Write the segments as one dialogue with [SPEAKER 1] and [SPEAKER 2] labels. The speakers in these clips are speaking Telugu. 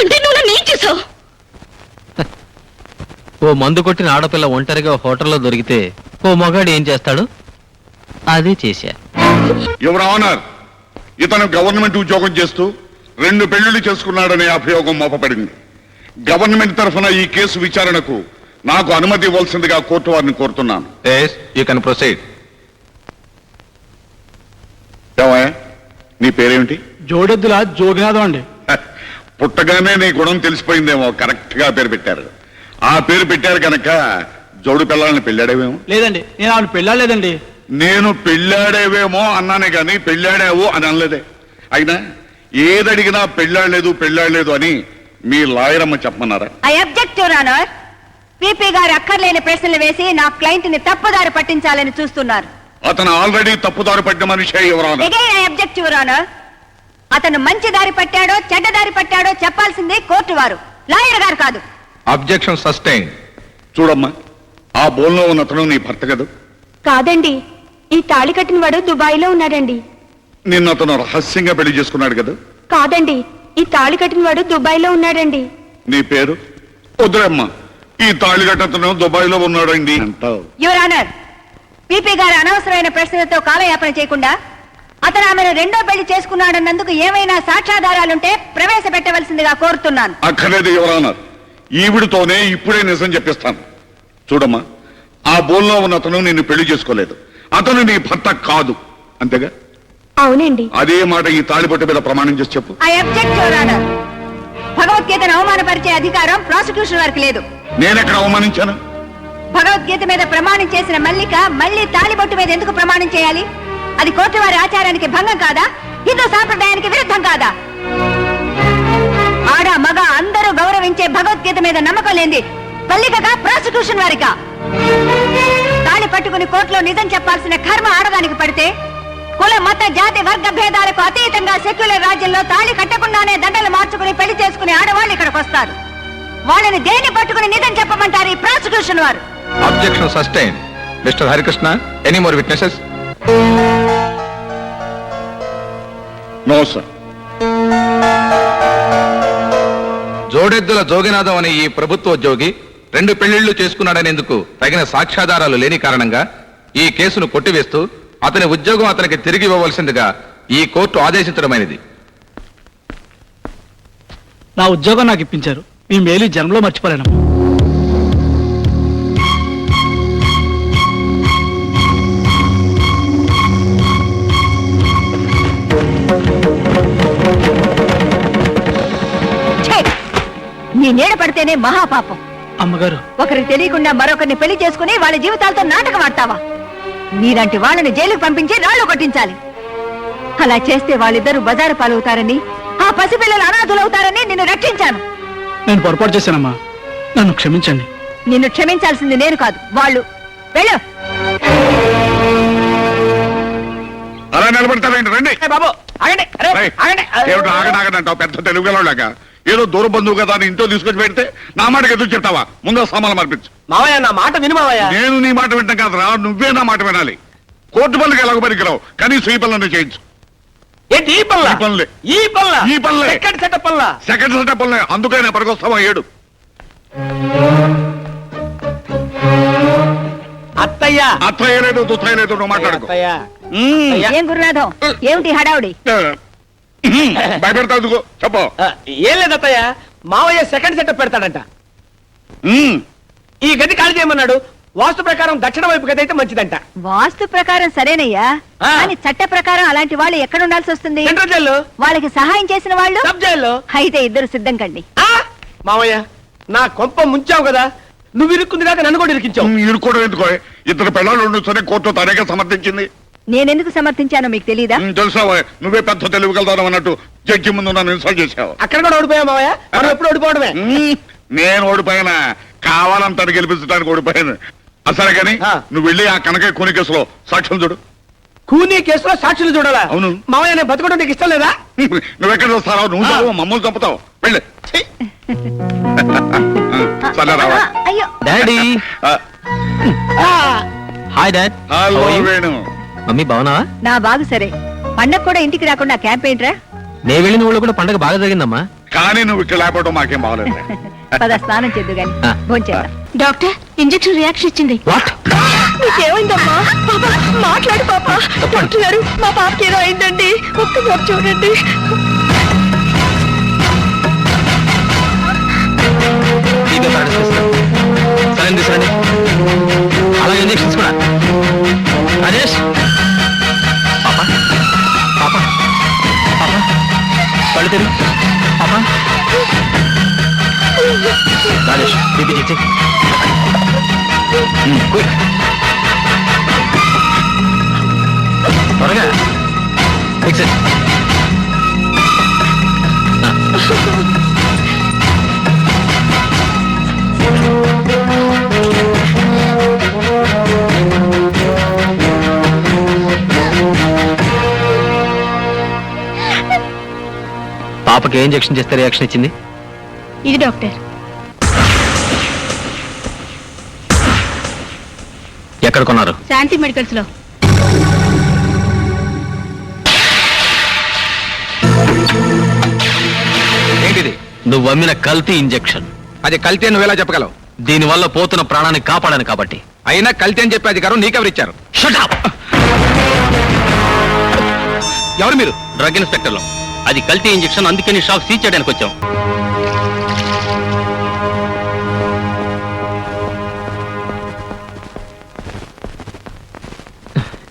[SPEAKER 1] అంటే నువ్వు నన్ను ఏం చేసావు?
[SPEAKER 2] ఓ మందు కొట్టిన ఆడపిల్ల ఒంటరిగా హోటల్లో దొరికితే ఓ మగాడు ఏం చేస్తాడు? అదే చేశా.
[SPEAKER 3] యువర్ ఆనర్, ఇతను గవర్నమెంట్ ఉద్యోగం చేస్తూ 2 పెళ్లిళ్లు చేసుకున్నాడనే అభియోగం మోపబడింది. గవర్నమెంట్ తరఫున ఈ కేసు విచారణకు నాకు అనుమతి ఇవ్వాల్సిందిగా కోర్టు వారిని కోరుతున్నాను.
[SPEAKER 4] You can proceed.
[SPEAKER 3] ఏమయ్య, నీ పేరేమిటి?
[SPEAKER 5] జోడెద్దుల జోగినాథం అండి.
[SPEAKER 3] పుట్టగానే నీ గుణం తెలిసిపోయిందేమో, కరెక్ట్ గా పేరు పెట్టారు. ఆ పేరు పెట్టారు కనుక జోడు పిల్లల్ని పెళ్ళాడేవేమో.
[SPEAKER 5] లేదండి, నేను ఆవిడ పెళ్ళాలేదండి.
[SPEAKER 3] నేను పెళ్ళాడేవేమో అన్నానే గాని పెళ్ళాడావు అని అనలేదే. అయినా ఏదడిగినా పెళ్ళాడలేదు అని మీ లాయర్ అమ్మ చెప్పమన్నారా?
[SPEAKER 6] I object your honour. PP గారు అక్కర్లేని ప్రశ్నలు వేసి నా క్లయింట్ ని తప్పుదారి పట్టించాలని చూస్తున్నారు.
[SPEAKER 3] అతను ఆల్రెడీ తప్పుదారి పట్టిన మనిషి ఎవరాను.
[SPEAKER 6] Again I object your honour. అతను మంచి దారి పట్టాడో చెడ్డ దారి పట్టాడో చెప్పాల్సింది కోర్టు వారు, లాయర్ గారు కాదు.
[SPEAKER 4] Objection sustain.
[SPEAKER 3] చూడమ్మా, ఆ బోన్లో ఉన్న అతను నీ భర్త కదూ?
[SPEAKER 1] కాదండి, ఈ తాళి కట్టిన వాడు దుబాయ్లో ఉన్నాడండి.
[SPEAKER 3] నిన్న అతను రహస్యంగా పెళ్లి చేసుకున్నాడు కదా?
[SPEAKER 1] కాదండి, ఈ తాళి కట్టిన వాడు దుబాయ్లో ఉన్నాడండి.
[SPEAKER 3] నీ పేరు? వద్దురమ్మా, ఈ తాళిగట్టతను దుబాయ్ లో ఉన్నాడండి అంటావు.
[SPEAKER 6] యువర్ ఆనర్, పీపీ గారు అనవసరమైన ప్రశ్నలతో కాలయాపన చేయకుండా అతను ఆమెను 2వ పెళ్లి చేసుకున్నాడన్నందుకు ఏమైనా సాక్ష్యాధారాలుంటే ప్రవేశపెట్టవలసిందిగా కోరుతున్నాను.
[SPEAKER 3] అక్కర్లేదు ఎవరన్నారు, ఈవిడితోనే ఇప్పుడే నిజం చెప్పిస్తాను. చూడమ్మా, ఆ బోన్లో ఉన్న అతను నిన్ను పెళ్లి చేసుకోలేదు, అతను నీ భర్త కాదు, అంతేగా?
[SPEAKER 1] అవునండి.
[SPEAKER 3] అదే మాట ఈ తాళిబొట్టు మీద ప్రమాణం చేసి చెప్పు.
[SPEAKER 6] I object your honour. భగవద్గీతను అవమానపరిచే అధికారం ప్రాసిక్యూషన్ వారికి లేదు.
[SPEAKER 3] నేనెక్కడ అవమానించాను?
[SPEAKER 6] భగవద్గీత మీద ప్రమాణం చేసిన మల్లిక మళ్ళీ తాలిబొట్టు మీద ఎందుకు ప్రమాణం చేయాలి? అది కోర్టు వారి ఆచారానికి భంగం కాదా? హిందూ సాంప్రదాయానికి విరుద్ధం కాదా? ఆడ మగ అందరూ గౌరవించే భగవద్గీత మీద నమ్మకం లేని మల్లికగా ప్రాసిక్యూషన్ వారికా? తాళి పట్టుకుని కోర్టులో నిజం చెప్పాల్సిన కర్మ ఆడదానికి పడితే కుల మత జాతి వర్గ భేదాలకు అతీతంగా సెక్యులర్ రాజ్యంలో తాళి కట్టకుండానే దండలు మార్చుకుని పెళ్లి చేసుకునే ఆడవాళ్ళు ఇక్కడికి వస్తారు. వాళ్ళని దేన్ని పట్టుకుని నిజం చెప్పమంటారు ఈ ప్రాసిక్యూషన్ వారు?
[SPEAKER 4] Objection sustain. Mister Harikrishna, any more witnesses?
[SPEAKER 3] No sir.
[SPEAKER 4] జోడెద్దుల జోగినాథం అనే ఈ ప్రభుత్వ ఉద్యోగి 2 పెళ్లిళ్లు చేసుకున్నాడనేందుకు తగిన సాక్ష్యాధారాలు లేని కారణంగా ఈ కేసును కొట్టివేస్తూ అతని ఉద్యోగం అతనికి తిరిగి ఇవ్వవలసిందిగా ఈ కోర్టు ఆదేశించడమైనది.
[SPEAKER 5] నా ఉద్యోగం నాకు ఇప్పించారు. మీ మేలు జన్మలో మర్చిపోలేనమ్మా.
[SPEAKER 6] నీ నీడ పడితేనే మహాపాపం.
[SPEAKER 5] అమ్మగారు,
[SPEAKER 6] ఒకరికి తెలియకుండా మరొకరిని పెళ్లి చేసుకుని వాళ్ళ జీవితాలతో నాటకం ఆడతావా? నీలాంటి వాళ్ళని జైలుకు పంపించి రాళ్లు కొట్టించాలి. అలా చేస్తే వాళ్ళిద్దరూ బజారు పాలవుతారని, ఆ పసిపిల్లలు అనాథులవుతారని నిన్ను రక్షించాను.
[SPEAKER 5] నేను పొరపాటు చేశానమ్మా, నన్ను క్షమించండి.
[SPEAKER 6] నిన్ను క్షమించాల్సింది నేను కాదు, వాళ్ళు. వెళ్ళు.
[SPEAKER 3] అలా నిలబడతారండి, రండి.
[SPEAKER 5] బాబు ఆగండి.
[SPEAKER 3] ఆగడాగడంటావు పెద్ద తెలుగులాగా. ఏదో దూర బంధువు కదా అని ఇంట్లో తీసుకొచ్చి పెడితే నా మాటకి ఎదురు చెప్తావా? ముందు సామాన్లు మార్పించు.
[SPEAKER 5] మావయ్య, నా మాట విను మావయ్య.
[SPEAKER 3] నేను నీ మాట వింటాం కాదురా, నువ్వే నా మాట వినాలి. కోర్టు పనులకు ఎలాగో పనికిరావు, కనీసం ఈ పనులను చేయించు.
[SPEAKER 5] ఏంటి ఈ పనులా?
[SPEAKER 3] ఈ పనులే.
[SPEAKER 5] ఈ పనులా?
[SPEAKER 3] ఈ పనులే.
[SPEAKER 5] సెకండ్ సెటప్ పనులా?
[SPEAKER 3] సెకండ్ సెటప్ పనులే. అందుకైనా పనికొస్తావా? 7
[SPEAKER 5] అత్తయ్య.
[SPEAKER 3] అత్తయ్య లేదు, దుత్తయ్య లేదు, నువ్వు మాట్లాడుకో.
[SPEAKER 6] ఏం గురునాథం, ఏమిటి హడావుడి?
[SPEAKER 3] భయపెడతావు చెప్పు.
[SPEAKER 5] ఏం లేదు అత్తయ్య, మావయ్య సెకండ్ సెటప్ పెడతాడంట. ఈ గది ఖాళీ చేయమన్నాడు. వాస్తు ప్రకారం దక్షిణ వైపు గది అయితే మంచిదంట.
[SPEAKER 6] వాస్తు ప్రకారం సరేనయ్యా, కానీ చట్ట ప్రకారం అలాంటి వాళ్ళు ఎక్కడ ఉండాల్సి వస్తుంది?
[SPEAKER 5] సెంట్రల్ జైల్లో.
[SPEAKER 6] వాళ్ళకి సహాయం చేసిన వాళ్ళు
[SPEAKER 5] సబ్ జైల్లో.
[SPEAKER 6] అయితే ఇద్దరు సిద్ధం కండి.
[SPEAKER 5] మావయ్య, నా కొంప ముంచావు కదా, నువ్వు ఇరుక్కుంది కాక నన్ను కూడా ఇరికించావు.
[SPEAKER 3] ఇరుక్కోవడం ఎందుకో? 2 పిల్లలు ఉండొచ్చని కోర్టు తనేగా సమర్థించింది.
[SPEAKER 6] నేనెందుకు సమర్థించానో మీకు తెలీదా?
[SPEAKER 3] తెలుసావా? నువ్వే పెద్ద తెలివిగలుగుతావు అన్నట్టు జడ్జి ముందు నన్ను ఇన్సల్ట్ చేసావు.
[SPEAKER 5] అక్కడ కూడా ఓడిపోయావు మావయ్య, మనం ఎప్పుడు ఓడిపోవడమే.
[SPEAKER 3] నేను ఓడిపోయినా, కావాలంత గెలిపించడానికి ఓడిపోయాను. అసలు కానీ నువ్వు వెళ్ళి ఆ కనకయ్య కూని కేసులో సాక్ష్యం చూడు.
[SPEAKER 5] కూనీ కేసులో సాక్షులు చూడాలా?
[SPEAKER 3] అవును.
[SPEAKER 5] మావయ్య, నేను బతకడం నీకు ఇష్టం లేదా?
[SPEAKER 3] నువ్వెక్కడ చూస్తావు? నువ్వు చదువు, మమ్మల్ని చంపుతావు. వెళ్ళి. సరే రావా.
[SPEAKER 6] అయ్యో
[SPEAKER 2] daddy. Hi dad.
[SPEAKER 3] Hello Venu.
[SPEAKER 2] Mummy బాగున్నావా?
[SPEAKER 6] నా బాగు సరే. పండగ కూడా ఇంటికి రాకుండా క్యాంప్ ఏంట్రా?
[SPEAKER 2] నే వెళ్ళిన ఊళ్ళో కూడా పండగ బాగా జరిగిందమ్మా.
[SPEAKER 3] కానీ నువ్వు ఇక్కడ లేకపోవడం మాకేం బాగలేదు.
[SPEAKER 6] పద స్నానం చేద్దు గాని
[SPEAKER 2] ఆ.
[SPEAKER 6] భోంచేద్దాం.
[SPEAKER 1] డాక్టర్ ఇంజెక్షన్ రియాక్షన్ ఇచ్చింది.
[SPEAKER 2] వాట్?
[SPEAKER 1] నీకేమైందమ్మా? పాప మాట్లాడు పాప. డాక్టర్ గారు మా పాపకి ఏదో అయిందండి, ఒక్కసారి చూడండి.
[SPEAKER 2] ఇదే ప్రాణిస్తాను. సరే తీసుకురండి. అలాగే ఇంజెక్షన్స్ కూడా. రాజేష్ పాప పాప పాప కళ్ళు తెరు పాప. రాజేష్ బీపీ చెక్ చెయ్యి. క్విక్ త్వరగా ఫిక్స్ ఇట్. పాపకి ఏ ఇంజెక్షన్ చేస్తే రియాక్షన్ ఇచ్చింది?
[SPEAKER 1] ఇది డాక్టర్.
[SPEAKER 2] ఎక్కడ కొన్నారు?
[SPEAKER 1] శాంతి మెడికల్స్ లో.
[SPEAKER 4] ఏంటిది?
[SPEAKER 2] నువ్వు అమ్మిన కల్తీ ఇంజెక్షన్.
[SPEAKER 4] అది కల్తీ అని నువ్వెలా చెప్పగలవు?
[SPEAKER 2] దీనివల్ల పోతున్న ప్రాణాన్ని కాపాడాను కాబట్టి.
[SPEAKER 4] అయినా కల్తీ అని చెప్పే అధికారం నీకెవరిచ్చారు?
[SPEAKER 2] Shut up!
[SPEAKER 4] ఎవరు మీరు?
[SPEAKER 2] డ్రగ్ ఇన్స్పెక్టర్ లో. అది కల్తీ ఇంజెక్షన్, అందుకని షాప్ సీజ్ చేయడానికి వచ్చాం.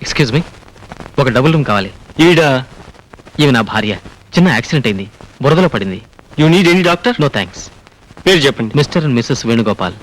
[SPEAKER 2] ఎక్స్క్యూజ్ మీ, ఒక డబుల్ రూమ్ కావాలి. ఈమె నా భార్య. చిన్న యాక్సిడెంట్ అయింది, బురదలో పడింది.
[SPEAKER 5] You need any doctor?
[SPEAKER 2] No thanks.
[SPEAKER 5] పేరు చెప్పండి.
[SPEAKER 2] Mr and Mrs Venugopal.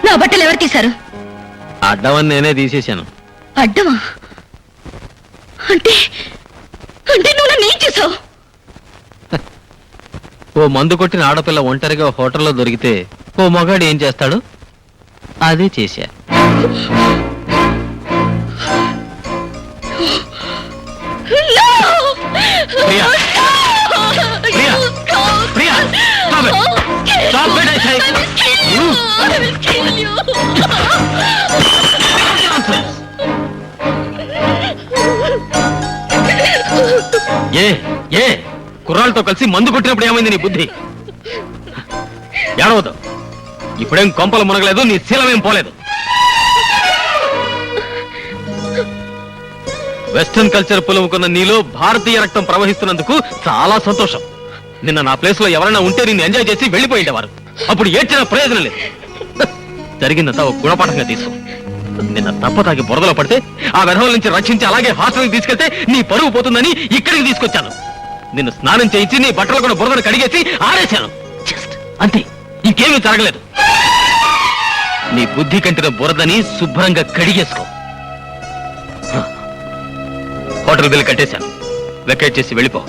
[SPEAKER 1] నా బట్టలు ఎవరు తీశారు?
[SPEAKER 2] అడ్డమని నేనే తీసేశాను.
[SPEAKER 1] అడ్డమా? అంటే అంటే నువ్వు నన్ను ఏం చేసావు?
[SPEAKER 2] ఓ మందు కొట్టిన ఆడపిల్ల ఒంటరిగా హోటల్లో దొరికితే ఓ మగాడు ఏం చేస్తాడు? అదే చేశా. Priya! Priya! Priya! Stop it! Stop it, I say! ఏ ఏ కుర్రాళ్ళతో కలిసి మందు కొట్టినప్పుడు ఏమైంది నీ బుద్ధి? ఏడవద్దు. ఇప్పుడేం కొంపలు మునగలేదు, నీ శీలమేం పోలేదు. వెస్టర్న్ కల్చర్ పులుముకున్న నీలో భారతీయ రక్తం ప్రవహిస్తున్నందుకు చాలా సంతోషం. నిన్న నా ప్లేస్ లో ఎవరైనా ఉంటే నిన్ను ఎంజాయ్ చేసి వెళ్ళిపోయిండేవారు. అప్పుడు ఏడ్చిన ప్రయోజనం లేదు. జరిగిందంతా ఒక గుణపాఠంగా తీసుకో. నిన్న తప్ప తాగి బురదలో పడితే ఆ వెధవుల నుంచి రక్షించి అలాగే హాస్టల్కి తీసుకెళ్తే నీ పరువు పోతుందని ఇక్కడికి తీసుకొచ్చాను. నిన్ను స్నానం చేయించి నీ బట్టలు కూడా బురదను కడిగేసి ఆరేశాను. జస్ట్ అంతే, ఇంకేమీ జరగలేదు. నీ బుద్ధి కంటిన బురదని శుభ్రంగా కడిగేసుకో. హోటల్ బిల్ కట్టేశాను. వెకేట్ చేసి వెళ్ళిపో.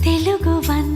[SPEAKER 7] తెలుగు 1